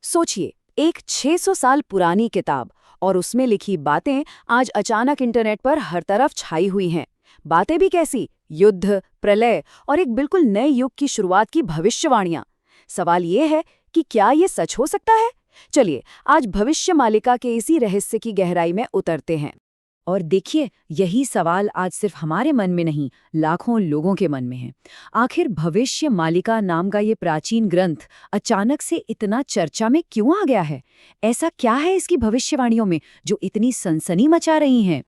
सोचिए, एक 600 साल पुरानी किताब और उसमें लिखी बातें आज अचानक इंटरनेट पर हर तरफ छाई हुई हैं। बातें भी कैसी? युद्ध, प्रलय और एक बिल्कुल नए युग की शुरुआत की भविष्यवाणियां। सवाल ये है कि क्या ये सच हो सकता है? चलिए, आज भविष्य मालिका के इसी रहस्य की गहराई में उतरते हैं। और देखिए, यही सवाल आज सिर्फ हमारे मन में नहीं, लाखों लोगों के मन में है। आखिर भविष्य मालिका नाम का ये प्राचीन ग्रंथ अचानक से इतना चर्चा में क्यों आ गया है? ऐसा क्या है इसकी भविष्यवाणियों में जो इतनी सनसनी मचा रही हैं?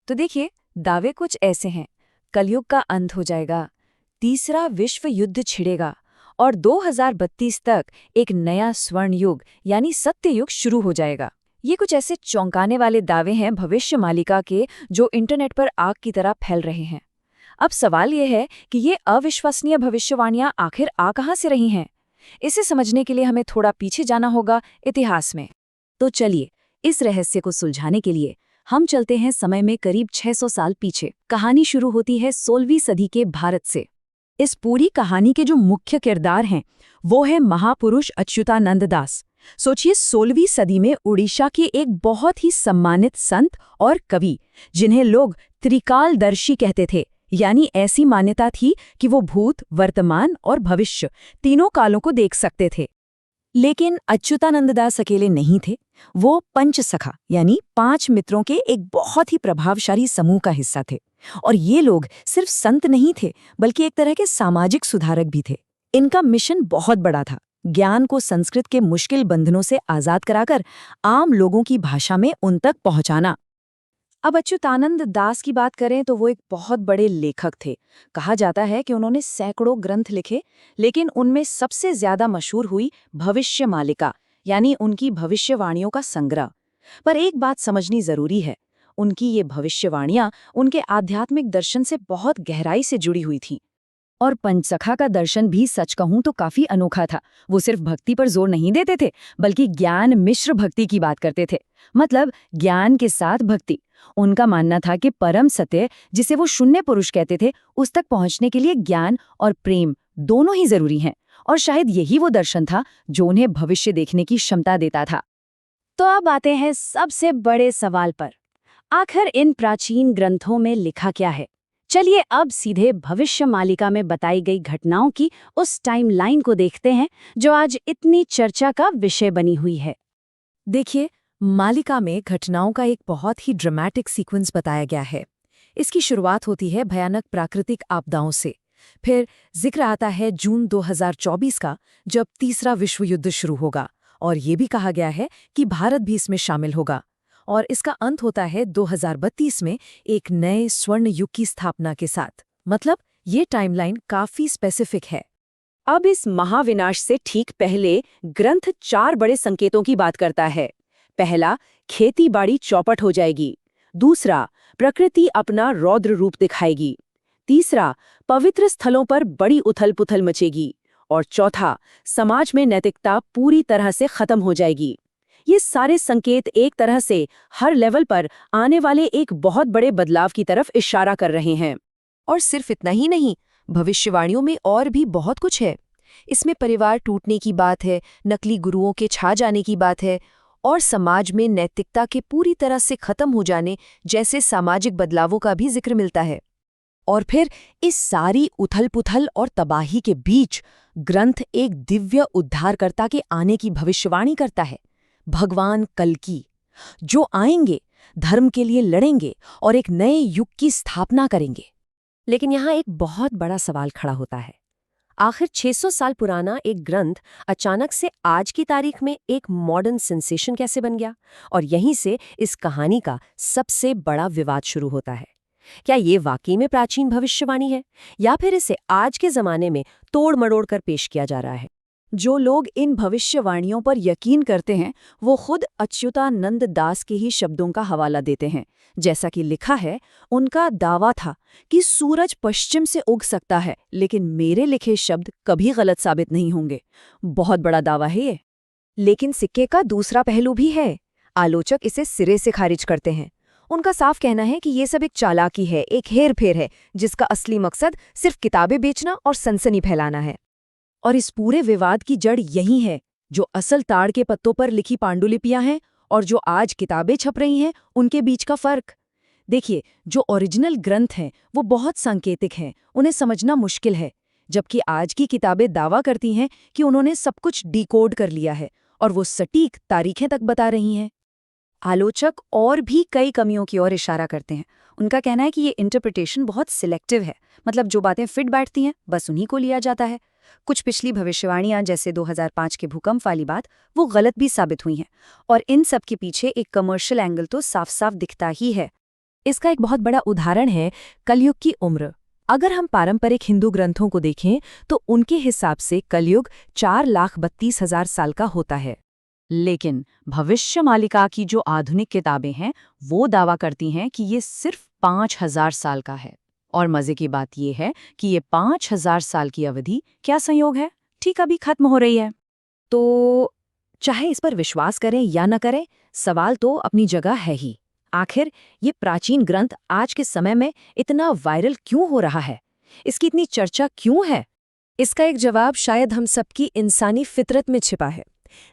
तो देखिए, दावे कुछ ऐसे हैं। कलयुग का अंत हो जाएगा, तीसरा विश्व युद्ध छिड़ेगा और 2032 तक एक नया स्वर्ण युग यानी सत्य युग शुरू हो जाएगा। ये कुछ ऐसे चौंकाने वाले दावे हैं भविष्य मालिका के जो इंटरनेट पर आग की तरह फैल रहे हैं। अब सवाल ये है कि ये अविश्वसनीय भविष्यवाणियां आखिर आ कहां से रही हैं? इसे समझने के लिए हमें थोड़ा पीछे जाना होगा इतिहास में। तो चलिए, इस रहस्य को सुलझाने के लिए हम चलते हैं समय में करीब 600 साल पीछे। कहानी शुरू होती है 16वीं सदी के भारत से। इस पूरी कहानी के जो मुख्य किरदार हैं वो है महापुरुष अच्युतानंद दास। सोचिए, 16वीं सदी में उड़ीसा के एक बहुत ही सम्मानित संत और कवि, जिन्हें लोग त्रिकालदर्शी कहते थे, यानी ऐसी मान्यता थी कि वो भूत, वर्तमान और भविष्य तीनों कालों को देख सकते थे। लेकिन अच्युतानंद दास अकेले नहीं थे। वो पंचसखा यानी 5 मित्रों के एक बहुत ही प्रभावशाली समूह का हिस्सा थे। और ये लोग सिर्फ संत नहीं थे, बल्कि एक तरह के सामाजिक सुधारक भी थे। इनका मिशन बहुत बड़ा था, ज्ञान को संस्कृत के मुश्किल बंधनों से आजाद कराकर आम लोगों की भाषा में उन तक पहुंचाना। अब अच्युतानंद दास की बात करें तो वो एक बहुत बड़े लेखक थे। कहा जाता है कि उन्होंने सैकड़ों ग्रंथ लिखे, लेकिन उनमें सबसे ज्यादा मशहूर हुई भविष्य मालिका, यानी उनकी भविष्यवाणियों का संग्रह। पर एक बात समझनी जरूरी है, उनकी ये भविष्यवाणियां उनके आध्यात्मिक दर्शन से बहुत गहराई से जुड़ी हुई थीं। और पंचसखा का दर्शन भी सच कहूं तो काफी अनोखा था। वो सिर्फ भक्ति पर जोर नहीं देते थे, बल्कि ज्ञान मिश्र भक्ति की बात करते थे। मतलब ज्ञान के साथ भक्ति। उनका मानना था कि परम सत्य, जिसे वो शून्य पुरुष कहते थे, उस तक पहुंचने के लिए ज्ञान और प्रेम दोनों ही जरूरी हैं। और शायद यही वो दर्शन था जो उन्हें भविष्य देखने की क्षमता देता था। तो अब आते हैं सबसे बड़े सवाल पर, आखिर इन प्राचीन ग्रंथों में लिखा क्या है? चलिए अब सीधे भविष्य मालिका में बताई गई घटनाओं की उस टाइमलाइन को देखते हैं जो आज इतनी चर्चा का विषय बनी हुई है। देखिए, मालिका में घटनाओं का एक बहुत ही ड्रामेटिक सीक्वेंस बताया गया है। इसकी शुरुआत होती है भयानक प्राकृतिक आपदाओं से। फिर जिक्र आता है जून 2024 का, जब तीसरा विश्व युद्ध शुरू होगा, और ये भी कहा गया है कि भारत भी इसमें शामिल होगा। और इसका अंत होता है 2032 में एक नए स्वर्ण युग की स्थापना के साथ। मतलब ये टाइमलाइन काफी स्पेसिफिक है। अब इस महाविनाश से ठीक पहले ग्रंथ 4 बड़े संकेतों की बात करता है। पहला, खेती-बाड़ी चौपट हो जाएगी। दूसरा, प्रकृति अपना रौद्र रूप दिखाएगी। तीसरा, पवित्र स्थलों पर बड़ी उथल-पुथल मचेगी। और चौथा, समाज में नैतिकता पूरी तरह से खत्म हो जाएगी। ये सारे संकेत एक तरह से हर लेवल पर आने वाले एक बहुत बड़े बदलाव की तरफ इशारा कर रहे हैं। और सिर्फ इतना ही नहीं, भविष्यवाणियों में और भी बहुत कुछ है। इसमें परिवार टूटने की बात है, नकली गुरुओं के छा जाने की बात है, और समाज में नैतिकता के पूरी तरह से खत्म हो जाने जैसे सामाजिक बदलावों का भी जिक्र मिलता है। और फिर इस सारी उथल-पुथल और तबाही के बीच ग्रंथ एक दिव्य उद्धारकर्ता के आने की भविष्यवाणी करता है। भगवान कल्कि, जो आएंगे, धर्म के लिए लड़ेंगे और एक नए युग की स्थापना करेंगे। लेकिन यहाँ एक बहुत बड़ा सवाल खड़ा होता है। आखिर 600 साल पुराना एक ग्रंथ अचानक से आज की तारीख में एक मॉडर्न सेंसेशन कैसे बन गया? और यहीं से इस कहानी का सबसे बड़ा विवाद शुरू होता है। क्या ये वाकई में प्राचीन भविष्यवाणी है, या फिर इसे आज के जमाने में तोड़ मरोड़ कर पेश किया जा रहा है? जो लोग इन भविष्यवाणियों पर यकीन करते हैं वो खुद अच्युतानंद दास के ही शब्दों का हवाला देते हैं। जैसा कि लिखा है, उनका दावा था कि सूरज पश्चिम से उग सकता है, लेकिन मेरे लिखे शब्द कभी गलत साबित नहीं होंगे। बहुत बड़ा दावा है ये। लेकिन सिक्के का दूसरा पहलू भी है। आलोचक इसे सिरे से खारिज करते हैं। उनका साफ कहना है कि ये सब एक चालाकी है, एक हेर-फेर है, जिसका असली मकसद सिर्फ किताबें बेचना और सनसनी फैलाना है। और इस पूरे विवाद की जड़ यही है, जो असल ताड़ के पत्तों पर लिखी पांडुलिपियां हैं और जो आज किताबें छप रही हैं, उनके बीच का फर्क। देखिए, जो ओरिजिनल ग्रंथ हैं वो बहुत सांकेतिक हैं, उन्हें समझना मुश्किल है, जबकि आज की किताबें दावा करती हैं कि उन्होंने सब कुछ डिकोड कर लिया है और वो सटीक तारीखें तक बता रही हैं। आलोचक और भी कई कमियों की ओर इशारा करते हैं। उनका कहना है कि ये इंटरप्रिटेशन बहुत सिलेक्टिव है, मतलब जो बातें फिट बैठती हैं बस उन्हीं को लिया जाता है। कुछ पिछली भविष्यवाणियां जैसे 2005 के भूकंप वाली बात वो गलत भी साबित हुई हैं, और इन सब के पीछे एक कमर्शियल एंगल तो साफ साफ दिखता ही है। इसका एक बहुत बड़ा उदाहरण है कलयुग की उम्र। अगर हम पारंपरिक हिंदू ग्रंथों को देखें तो उनके हिसाब से कलयुग 4,32,000 साल का होता है। लेकिन भविष्य मालिका की जो आधुनिक किताबें हैं वो दावा करती हैं कि ये सिर्फ 5,000 साल का है। और मजे की बात ये है कि ये 5,000 साल की अवधि क्या संयोग है, ठीक अभी खत्म हो रही है। तो चाहे इस पर विश्वास करें या न करें, सवाल तो अपनी जगह है ही। आखिर ये प्राचीन ग्रंथ आज के समय में इतना वायरल क्यों हो रहा है? इसकी इतनी चर्चा क्यों है? इसका एक जवाब शायद हम सबकी इंसानी फितरत में छिपा है।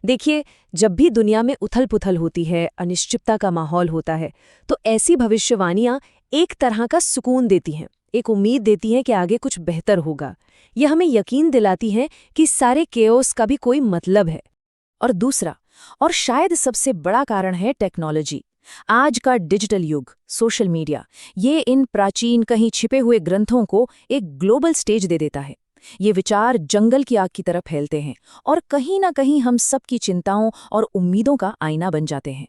देखिए, जब भी दुनिया में उथल-पुथल होती है, अनिश्चितता का माहौल होता है, तो ऐसी भविष्यवाणियां एक तरह का सुकून देती हैं, एक उम्मीद देती हैं कि आगे कुछ बेहतर होगा। यह हमें यकीन दिलाती हैं कि सारे केओस का भी कोई मतलब है। और दूसरा, और शायद सबसे बड़ा कारण है टेक्नोलॉजी। आज का डिजिटल युग, सोशल मीडिया, ये इन प्राचीन कहीं छिपे हुए ग्रंथों को एक ग्लोबल स्टेज दे देता है। ये विचार जंगल की आग की तरह फैलते हैं और कहीं ना कहीं हम सबकी चिंताओं और उम्मीदों का आईना बन जाते हैं।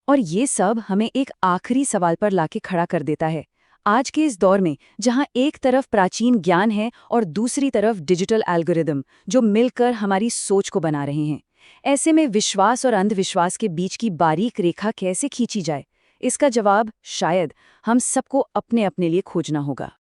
और ये सब हमें एक आखिरी सवाल पर लाके खड़ा कर देता है। आज के इस दौर में जहां एक तरफ प्राचीन ज्ञान है और दूसरी तरफ डिजिटल एल्गोरिदम जो मिलकर हमारी सोच को बना रहे हैं, ऐसे में विश्वास और अंधविश्वास के बीच की बारीक रेखा कैसे खींची जाए, इसका जवाब शायद हम सबको अपने अपने लिए खोजना होगा।